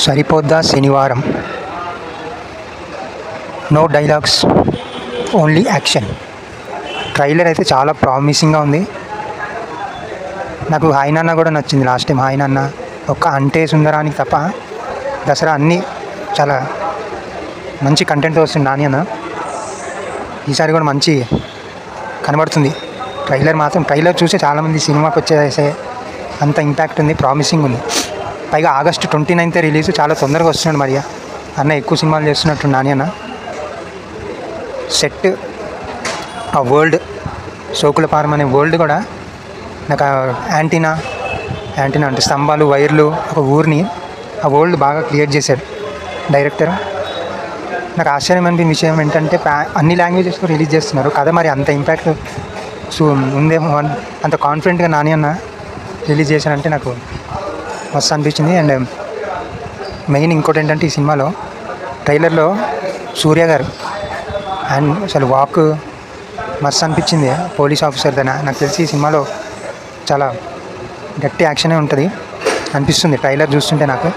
సరిపోద్దా Sanivaaram. No dialogues, only action. Trailer అయితే చాలా ప్రామిసింగ్గా ఉంది. నాకు హాయ్ నాన్న కూడా నచ్చింది. లాస్ట్ టైం హాయ్ నాన్న ఒక్క అంటే సుందరానికి తప్ప దసరా అన్నీ చాలా మంచి కంటెంట్తో వస్తుంది నాని అన్న. ఈసారి కూడా మంచి కనబడుతుంది. ట్రైలర్ చూసే చాలామంది సినిమాకి వచ్చేసే అంత ఇంపాక్ట్ ఉంది, ప్రామిసింగ్ ఉంది. పైగా ఆగస్టు 29th రిలీజ్, చాలా తొందరగా వస్తున్నాడు. మరి అన్న ఎక్కువ సినిమాలు చేస్తున్నట్టు నాని అన్న. సెట్ ఆ వరల్డ్, సోకులపారం అనే వరల్డ్ కూడా నాకు యాంటీనా అంటే స్తంభాలు, వైర్లు, ఒక ఊరిని ఆ వరల్డ్ బాగా క్రియేట్ చేశాడు డైరెక్టర్. నాకు ఆశ్చర్యమైన విషయం ఏంటంటే అన్ని లాంగ్వేజెస్లో రిలీజ్ చేస్తున్నారు కదా, మరి అంత ఇంపాక్ట్ ఉందేమో, అంత కాన్ఫిడెంట్గా నాని అన్న రిలీజ్ చేశానంటే నాకు మస్తు అనిపించింది. అండ్ మెయిన్ ఇంకోటి ఏంటంటే ఈ సినిమాలో ట్రైలర్లో సూర్య గారు అండ్ అసలు వాక్ మస్తు అనిపించింది. పోలీస్ ఆఫీసర్ తన నాకు తెలిసి ఈ సినిమాలో చాలా గట్టి యాక్షనే ఉంటుంది అనిపిస్తుంది ట్రైలర్ చూస్తుంటే. నాకు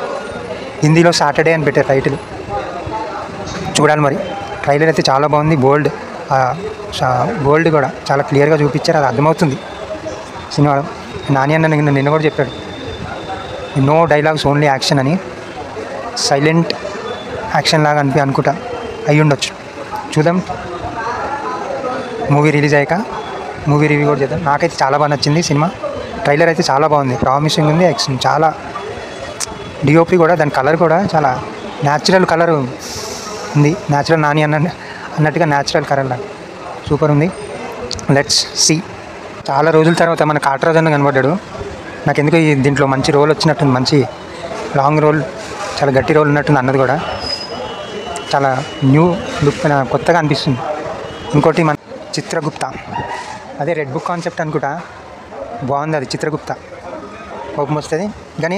హిందీలో సాటర్డే అని పెట్టే టైటిల్ చూడాలి. మరి ట్రైలర్ అయితే చాలా బాగుంది. వరల్డ్ కూడా చాలా క్లియర్గా చూపించారు, అది అర్థమవుతుంది సినిమాలో. నాని అన్న నిన్న కూడా చెప్పాడు నో డైలాగ్స్, ఓన్లీ యాక్షన్ అని. సైలెంట్ యాక్షన్ లాగా అనుకుంటా అయ్యి ఉండొచ్చు. చూద్దాం, మూవీ రిలీజ్ అయ్యాక మూవీ రివ్యూ కూడా చేద్దాం. నాకైతే చాలా బాగా నచ్చింది సినిమా. ట్రైలర్ అయితే చాలా బాగుంది, ప్రామిసింగ్ ఉంది. యాక్షన్ చాలా, డిఓపి కూడా, దాని కలర్ కూడా చాలా న్యాచురల్ కలర్ ఉంది. న్యాచురల్ నాని అన్నట్టుగా న్యాచురల్ కలర్ లాగా సూపర్ ఉంది. Let's see. చాలా రోజుల తర్వాత మన కాటరాజు అన్న కనబడ్డాడు. నాకు ఎందుకు దీంట్లో మంచి రోల్ వచ్చినట్టుంది, మంచి లాంగ్ రోల్, చాలా గట్టి రోల్ ఉన్నట్టుంది. అన్నది కూడా చాలా న్యూ లుక్, కొత్తగా అనిపిస్తుంది. ఇంకోటి మన చిత్రగుప్త, అదే రెడ్ బుక్ కాన్సెప్ట్ అనుకుంటా, బాగుంది అది. చిత్రగుప్త కోపం వస్తుంది. కానీ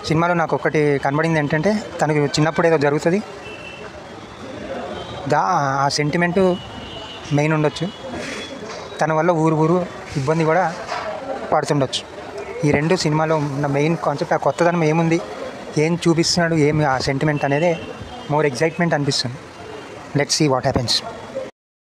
సినిమాలో నాకు ఒకటి కనబడింది ఏంటంటే, తనకు చిన్నప్పుడు ఏదో జరుగుతుంది, ఆ సెంటిమెంటు మెయిన్ ఉండొచ్చు. తన వల్ల ఊరు ఇబ్బంది కూడా పడుతుండొచ్చు. ఈ రెండు సినిమాలో ఉన్న మెయిన్ కాన్సెప్ట్. ఆ కొత్తదనం ఏముంది, ఏం చూపిస్తున్నాడు, ఏమి ఆ సెంటిమెంట్ అనేది మోర్ ఎగ్జైట్మెంట్ అనిపిస్తుంది. Let's see what happens.